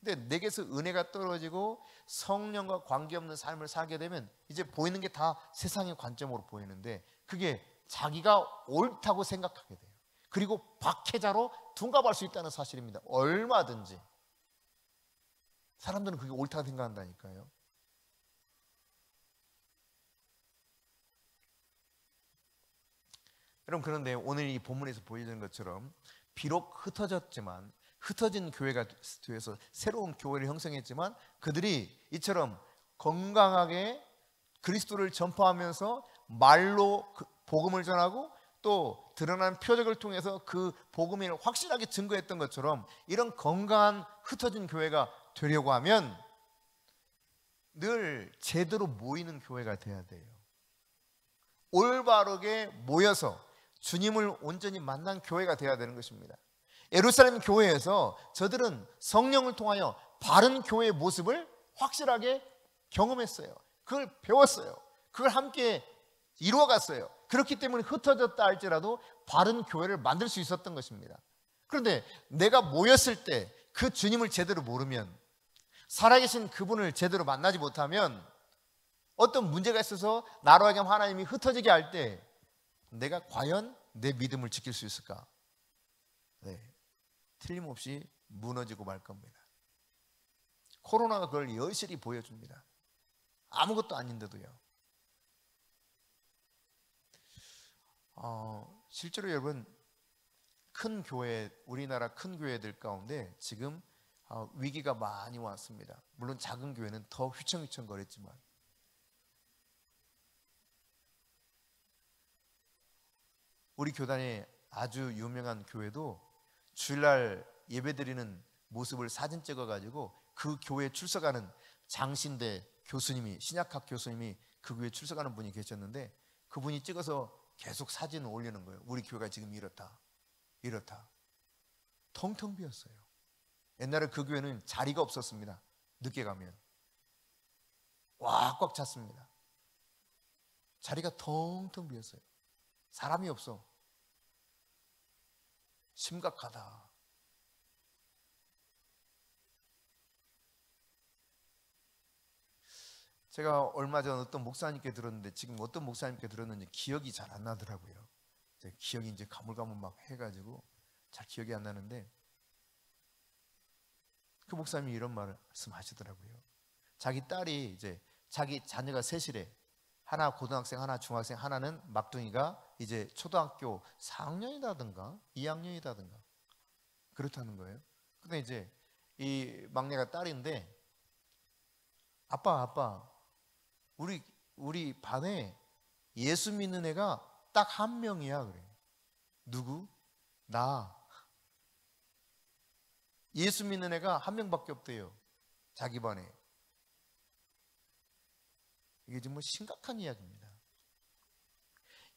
근데 내게서 은혜가 떨어지고 성령과 관계없는 삶을 살게 되면 이제 보이는 게 다 세상의 관점으로 보이는데 그게 자기가 옳다고 생각하게 돼요. 그리고 박해자로 둔갑할 수 있다는 사실입니다. 얼마든지 사람들은 그게 옳다고 생각한다니까요. 여러분, 그런데 오늘 이 본문에서 보여주는 것처럼 비록 흩어졌지만, 흩어진 교회가 되어서 새로운 교회를 형성했지만 그들이 이처럼 건강하게 그리스도를 전파하면서 말로 복음을 전하고 또 드러난 표적을 통해서 그 복음을 확실하게 증거했던 것처럼 이런 건강한 흩어진 교회가 되려고 하면 늘 제대로 모이는 교회가 돼야 돼요. 올바르게 모여서 주님을 온전히 만난 교회가 되어야 되는 것입니다. 예루살렘 교회에서 저들은 성령을 통하여 바른 교회의 모습을 확실하게 경험했어요. 그걸 배웠어요. 그걸 함께 이루어갔어요. 그렇기 때문에 흩어졌다 할지라도 바른 교회를 만들 수 있었던 것입니다. 그런데 내가 모였을 때 그 주님을 제대로 모르면, 살아계신 그분을 제대로 만나지 못하면 어떤 문제가 있어서 나로 하여금 하나님이 흩어지게 할 때 내가 과연 내 믿음을 지킬 수 있을까? 네, 틀림없이 무너지고 말 겁니다. 코로나가 그걸 여실히 보여줍니다. 아무것도 아닌데도요. 실제로 여러분, 큰 교회, 우리나라 큰 교회들 가운데 지금 위기가 많이 왔습니다. 물론 작은 교회는 더 휘청휘청거렸지만 우리 교단의 아주 유명한 교회도 주일날 예배드리는 모습을 사진 찍어가지고 그 교회에 출석하는 장신대 교수님이, 신약학 교수님이 그 교회에 출석하는 분이 계셨는데 그분이 찍어서 계속 사진을 올리는 거예요. 우리 교회가 지금 이렇다 이렇다. 텅텅 비었어요. 옛날에 그 교회는 자리가 없었습니다. 늦게 가면 꽉꽉 찼습니다. 자리가 텅텅 비었어요. 사람이 없어. 심각하다. 제가 얼마 전 어떤 목사님께 들었는데, 지금 어떤 목사님께 들었는지 기억이 잘 안 나더라고요. 기억이 이제 가물가물 막 해가지고 잘 기억이 안 나는데, 그 목사님이 이런 말씀하시더라고요. 자기 딸이 이제 자기 자녀가 셋이래. 하나 고등학생, 하나 중학생, 하나는 막둥이가 이제 초등학교 4학년이라든가 2학년이라든가 그렇다는 거예요. 근데 이제 이 막내가 딸인데, 아빠 우리 반에 예수 믿는 애가 딱 한 명이야. 그래. 누구? 나. 예수 믿는 애가 한 명밖에 없대요. 자기 반에. 이게 정말 심각한 이야기입니다.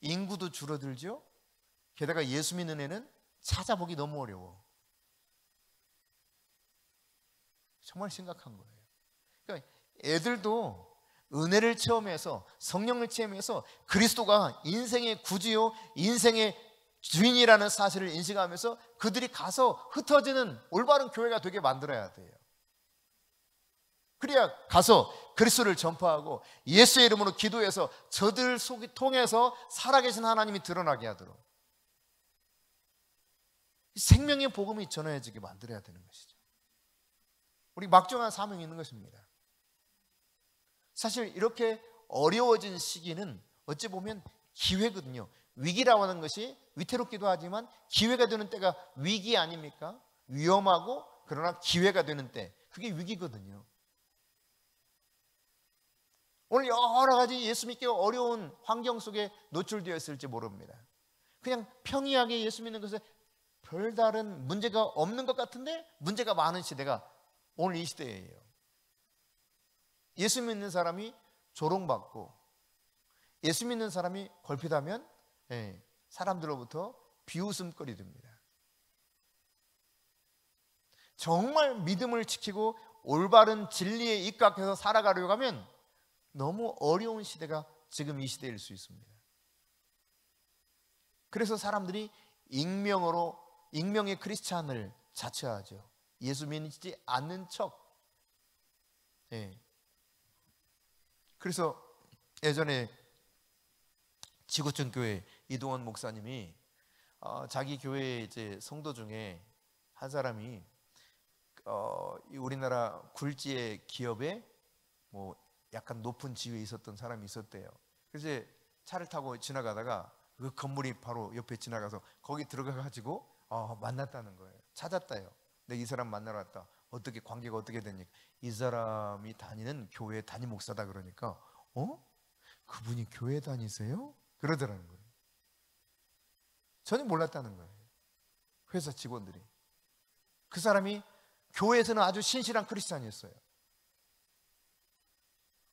인구도 줄어들죠. 게다가 예수 믿는 애는 찾아보기 너무 어려워. 정말 심각한 거예요. 그러니까 애들도 은혜를 체험해서, 성령을 체험해서 그리스도가 인생의 구주요, 인생의 주인이라는 사실을 인식하면서 그들이 가서 흩어지는 올바른 교회가 되게 만들어야 돼요. 그래야 가서 그리스도를 전파하고 예수의 이름으로 기도해서 저들 속이 통해서 살아계신 하나님이 드러나게 하도록 생명의 복음이 전해지게 만들어야 되는 것이죠. 우리 막중한 사명이 있는 것입니다. 사실 이렇게 어려워진 시기는 어찌 보면 기회거든요. 위기라고 하는 것이 위태롭기도 하지만 기회가 되는 때가 위기 아닙니까? 위험하고 그러나 기회가 되는 때, 그게 위기거든요. 오늘 여러 가지 예수 믿기 어려운 환경 속에 노출되어 있을지 모릅니다. 그냥 평이하게 예수 믿는 것에 별다른 문제가 없는 것 같은데 문제가 많은 시대가 오늘 이 시대예요. 예수 믿는 사람이 조롱받고 예수 믿는 사람이 걸핏하면 사람들로부터 비웃음거리 됩니다. 정말 믿음을 지키고 올바른 진리에 입각해서 살아가려고 하면 너무 어려운 시대가 지금 이 시대일 수 있습니다. 그래서 사람들이 익명의 크리스찬을 자처하죠. 예수 믿지 않는 척. 그래서 예전에 지구촌 교회 이동원 목사님이 자기 교회 이제 성도 중에 한 사람이 우리나라 굴지의 기업에 뭐 약간 높은 지위에 있었던 사람이 있었대요. 그래서 차를 타고 지나가다가 그 건물이 바로 옆에 지나가서 거기 들어가가지고 만났다는 거예요. 찾았다요. 근데 이 사람 만나러 왔다. 어떻게 관계가 어떻게 되니까 이 사람이 다니는 교회 담임 목사다. 그러니까 그분이 교회 다니세요? 그러더라는 거예요. 전혀 몰랐다는 거예요. 회사 직원들이. 그 사람이 교회에서는 아주 신실한 크리스찬이었어요.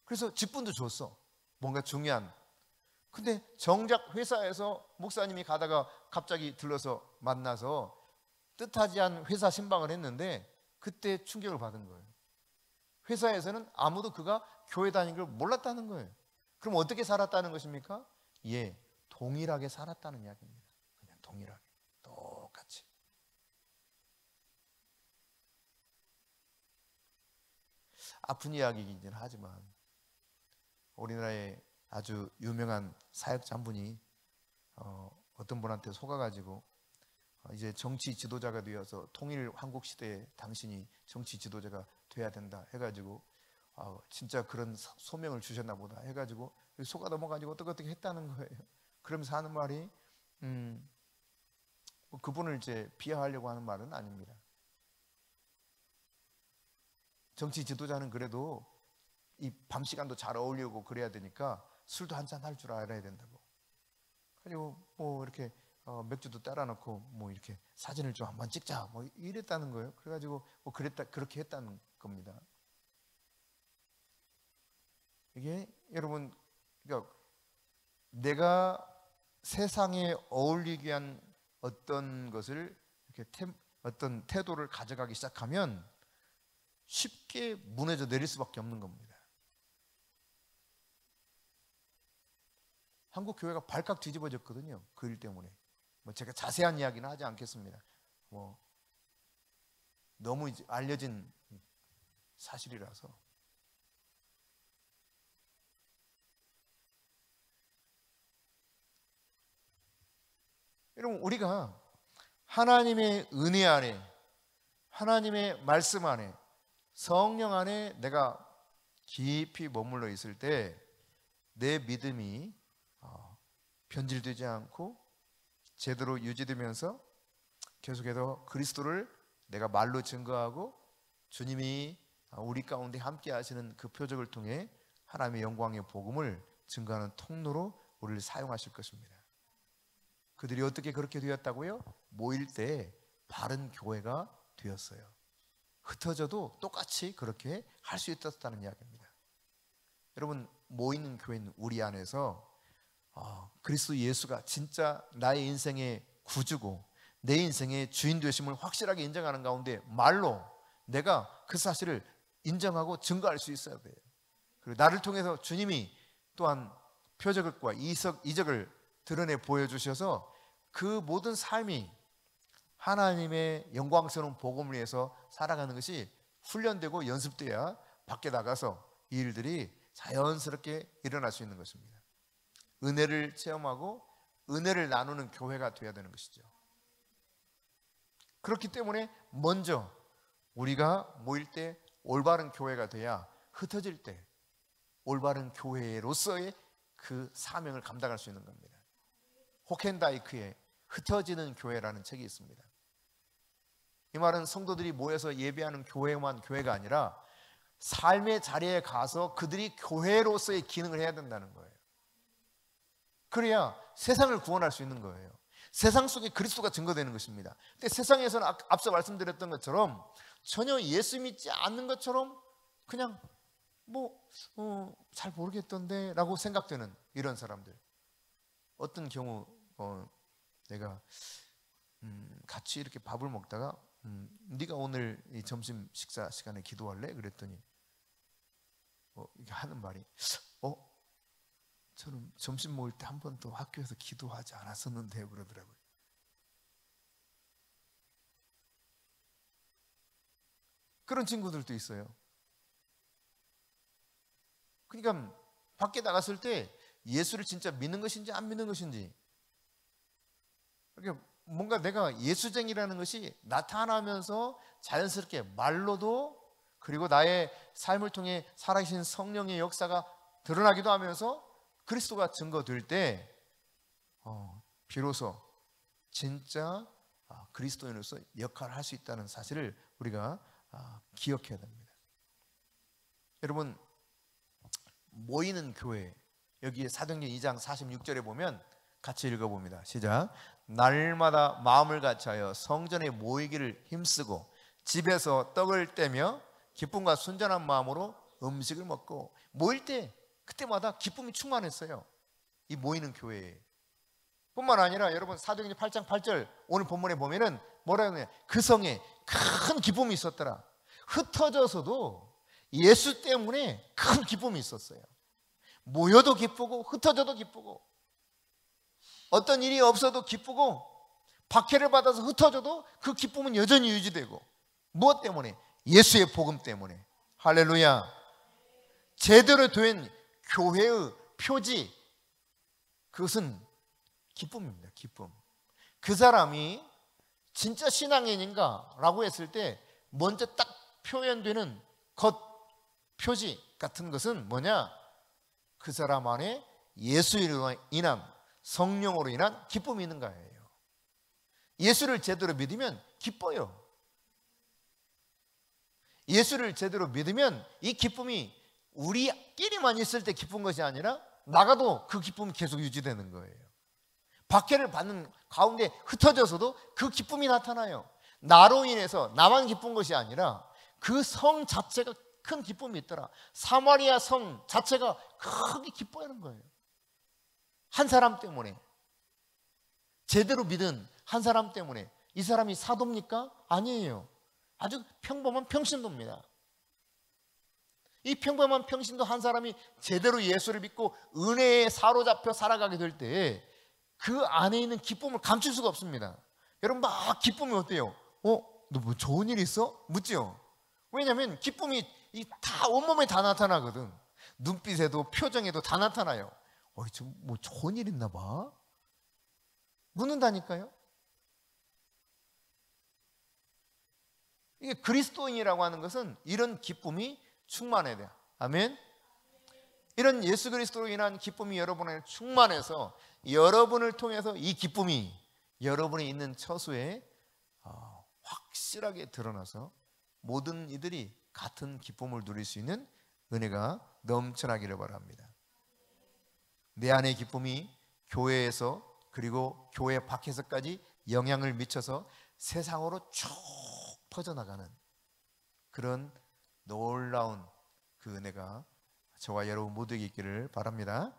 그래서 직분도 줬어. 뭔가 중요한. 근데 정작 회사에서 목사님이 가다가 갑자기 들러서 만나서 뜻하지 않은 회사 신방을 했는데 그때 충격을 받은 거예요. 회사에서는 아무도 그가 교회 다니는 걸 몰랐다는 거예요. 그럼 어떻게 살았다는 것입니까? 동일하게 살았다는 이야기입니다. 그냥 동일하게, 똑같이. 아픈 이야기이긴 하지만 우리나라의 아주 유명한 사역자 한 분이 어떤 분한테 속아가지고 이제 정치 지도자가 되어서 통일 한국 시대에 당신이 정치 지도자가 돼야 된다 해가지고 진짜 그런 소명을 주셨나 보다 해가지고 속아 넘어가지고 어떻게 했다는 거예요. 그러면서 하는 말이 그분을 이제 비하하려고 하는 말은 아닙니다. 정치 지도자는 그래도 이 밤 시간도 잘 어울리고 그래야 되니까 술도 한잔 할 줄 알아야 된다고. 그리고 뭐 이렇게 맥주도 따라 놓고 뭐 이렇게 사진을 좀 한번 찍자 뭐 이랬다는 거예요. 그래가지고 뭐 그렇게 했다는 겁니다. 이게 여러분, 그러니까 내가 세상에 어울리기 위한 어떤 것을 이렇게 어떤 태도를 가져가기 시작하면 쉽게 무너져 내릴 수밖에 없는 겁니다. 한국 교회가 발칵 뒤집어졌거든요. 그 일 때문에. 뭐 제가 자세한 이야기는 하지 않겠습니다. 뭐 너무 이제 알려진 사실이라서. 여러분, 우리가 하나님의 은혜 안에, 하나님의 말씀 안에, 성령 안에 내가 깊이 머물러 있을 때 내 믿음이 변질되지 않고 제대로 유지되면서 계속해서 그리스도를 내가 말로 증거하고 주님이 우리 가운데 함께 하시는 그 표적을 통해 하나님의 영광의 복음을 증거하는 통로로 우리를 사용하실 것입니다. 그들이 어떻게 그렇게 되었다고요? 모일 때 바른 교회가 되었어요. 흩어져도 똑같이 그렇게 할 수 있었다는 이야기입니다. 여러분, 모이는 교회는 우리 안에서 그리스도 예수가 진짜 나의 인생의 구주고 내 인생의 주인 되심을 확실하게 인정하는 가운데 말로 내가 그 사실을 인정하고 증거할 수 있어야 돼요. 그리고 나를 통해서 주님이 또한 표적과 이적을 드러내 보여주셔서 그 모든 삶이 하나님의 영광스러운 복음을 위해서 살아가는 것이 훈련되고 연습돼야 밖에 나가서 이 일들이 자연스럽게 일어날 수 있는 것입니다. 은혜를 체험하고 은혜를 나누는 교회가 되어야 되는 것이죠. 그렇기 때문에 먼저 우리가 모일 때 올바른 교회가 돼야 흩어질 때 올바른 교회로서의 그 사명을 감당할 수 있는 겁니다. 호켄다이크의 흩어지는 교회라는 책이 있습니다. 이 말은 성도들이 모여서 예배하는 교회가 아니라 삶의 자리에 가서 그들이 교회로서의 기능을 해야 된다는 거예요. 그래야 세상을 구원할 수 있는 거예요. 세상 속에 그리스도가 증거되는 것입니다. 근데 세상에서는 앞서 말씀드렸던 것처럼 전혀 예수 믿지 않는 것처럼 그냥 잘 모르겠던데 라고 생각되는 이런 사람들. 어떤 경우 내가 같이 이렇게 밥을 먹다가 네가 오늘 이 점심 식사 시간에 기도할래? 그랬더니 이게 하는 말이 저는 점심 먹을 때 한 번도 학교에서 기도하지 않았었는데요 그러더라고요. 그런 친구들도 있어요. 그러니까 밖에 나갔을 때 예수를 진짜 믿는 것인지 안 믿는 것인지, 그러니까 뭔가 내가 예수쟁이라는 것이 나타나면서 자연스럽게 말로도, 그리고 나의 삶을 통해 살아계신 성령의 역사가 드러나기도 하면서 그리스도가 증거될 때 비로소 진짜 그리스도인으로서 역할을 할 수 있다는 사실을 우리가 기억해야 됩니다. 여러분, 모이는 교회, 여기에 사도행전 2장 46절에 보면 같이 읽어봅니다. 시작. 날마다 마음을 같이하여 성전에 모이기를 힘쓰고 집에서 떡을 떼며 기쁨과 순전한 마음으로 음식을 먹고. 모일 때 그때마다 기쁨이 충만했어요. 이 모이는 교회에. 뿐만 아니라 여러분, 사도행전 8장 8절 오늘 본문에 보면은 뭐라고 하냐, 그 성에 큰 기쁨이 있었더라. 흩어져서도 예수 때문에 큰 기쁨이 있었어요. 모여도 기쁘고 흩어져도 기쁘고, 어떤 일이 없어도 기쁘고, 박해를 받아서 흩어져도 그 기쁨은 여전히 유지되고. 무엇 때문에? 예수의 복음 때문에. 할렐루야. 제대로 된 교회의 표지, 그것은 기쁨입니다. 기쁨. 그 사람이 진짜 신앙인인가 라고 했을 때 먼저 딱 표현되는 표지 같은 것은 뭐냐? 그 사람 안에 예수로 인한, 성령으로 인한 기쁨이 있는 거예요. 예수를 제대로 믿으면 기뻐요. 예수를 제대로 믿으면 이 기쁨이 우리끼리만 있을 때 기쁜 것이 아니라 나가도 그 기쁨이 계속 유지되는 거예요. 박해를 받는 가운데 흩어져서도 그 기쁨이 나타나요. 나로 인해서 나만 기쁜 것이 아니라 그 성 자체가 큰 기쁨이 있더라. 사마리아 성 자체가 크게 기뻐하는 거예요. 한 사람 때문에, 제대로 믿은 한 사람 때문에. 이 사람이 사도입니까? 아니에요. 아주 평범한 평신도입니다. 이 평범한 평신도 한 사람이 제대로 예수를 믿고 은혜에 사로잡혀 살아가게 될 때 그 안에 있는 기쁨을 감출 수가 없습니다. 여러분 막 기쁨이 어때요? 너 뭐 좋은 일 있어? 묻죠. 왜냐하면 기쁨이 다 온몸에 다 나타나거든. 눈빛에도 표정에도 다 나타나요. 뭐 좋은 일 있나 봐? 묻는다니까요. 이게 그리스도인이라고 하는 것은 이런 기쁨이 충만해야 돼요. 아멘. 이런 예수 그리스도로 인한 기쁨이 여러분에 충만해서 여러분을 통해서 이 기쁨이 여러분이 있는 처소에 확실하게 드러나서 모든 이들이 같은 기쁨을 누릴 수 있는 은혜가 넘쳐나기를 바랍니다. 내 안의 기쁨이 교회에서 그리고 교회 밖에서까지 영향을 미쳐서 세상으로 쭉 퍼져나가는 그런 놀라운 그 은혜가 저와 여러분 모두에게 있기를 바랍니다.